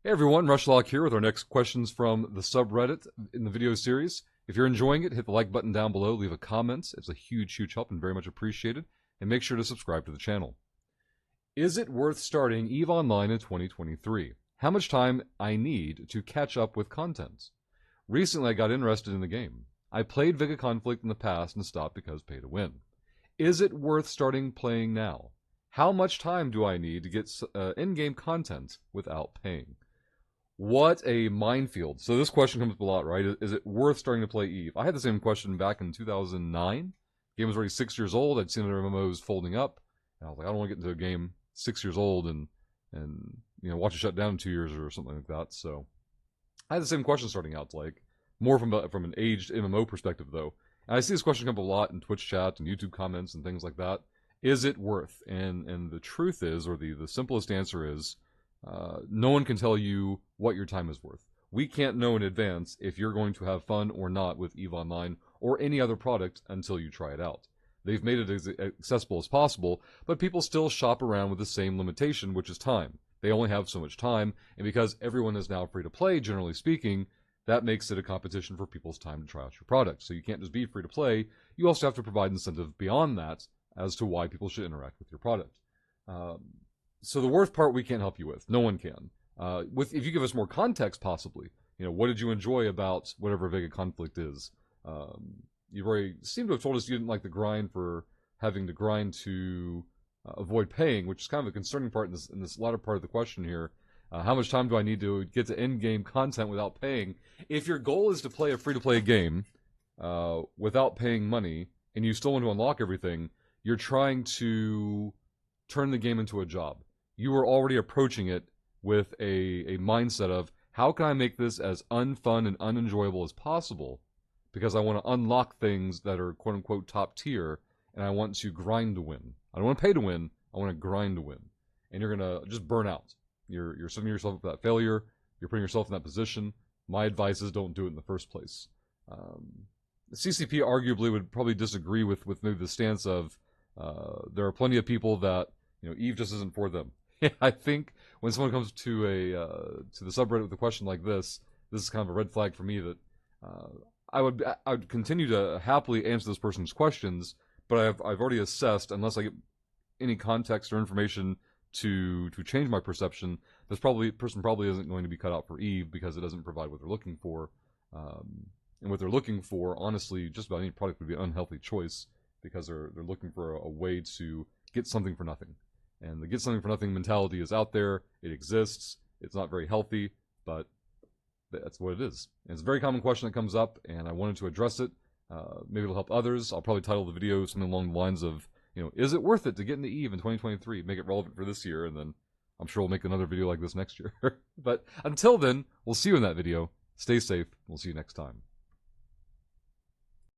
Hey everyone, Rushlock here with our next questions from the subreddit in the video series. If you're enjoying it, hit the like button down below, leave a comment. It's a huge, huge help and very much appreciated. And make sure to subscribe to the channel. Is it worth starting EVE Online in 2023? How much time I need to catch up with content? Recently, I got interested in the game. I played Vega Conflict in the past and stopped because pay to win. Is it worth starting playing now? How much time do I need to get in-game content without paying? What a minefield. So this question comes up a lot, right? Is it worth starting to play EVE? I had the same question back in 2009. The game was already 6 years old. I'd seen other MMOs folding up. And I was like, I don't want to get into a game 6 years old and watch it shut down in 2 years or something like that. So I had the same question starting out, like more from an aged MMO perspective though. And I see this question come up a lot in Twitch chat and YouTube comments and things like that. Is it worth? And the truth is, or the simplest answer is, no one can tell you what your time is worth. We can't know in advance if you're going to have fun or not with EVE Online or any other product until you try it out. They've made it as accessible as possible, but people still shop around with the same limitation, which is time. They only have so much time, and because everyone is now free to play, generally speaking, that makes it a competition for people's time to try out your product. So you can't just be free to play, you also have to provide incentive beyond that as to why people should interact with your product. So the worth part we can't help you with. No one can. If you give us more context, possibly. What did you enjoy about whatever Vega Conflict is? You've already seemed to have told us you didn't like the grind for having to grind to avoid paying, which is kind of a concerning part in this latter part of the question here. How much time do I need to get to end-game content without paying? If your goal is to play a free-to-play game without paying money, and you still want to unlock everything, you're trying to turn the game into a job. You are already approaching it with a mindset of, how can I make this as unfun and unenjoyable as possible? Because I want to unlock things that are quote-unquote top tier, and I want to grind to win. I don't want to pay to win, I want to grind to win. And you're going to just burn out. You're setting yourself up for that failure. You're putting yourself in that position. My advice is don't do it in the first place. CCP arguably would probably disagree with maybe the stance of there are plenty of people that EVE just isn't for them. I think when someone comes to the subreddit with a question like this is kind of a red flag for me that I would continue to happily answer this person's questions, but I've already assessed, unless I get any context or information to change my perception, this person probably isn't going to be cut out for EVE because it doesn't provide what they're looking for. And what they're looking for, honestly, just about any product would be an unhealthy choice because they're looking for a way to get something for nothing. And the get something for nothing mentality is out there. It exists. It's not very healthy, but that's what it is. And it's a very common question that comes up, and I wanted to address it. Maybe it'll help others. I'll probably title the video something along the lines of, is it worth it to get into EVE in 2023? Make it relevant for this year, and then I'm sure we'll make another video like this next year. But until then, we'll see you in that video. Stay safe. We'll see you next time.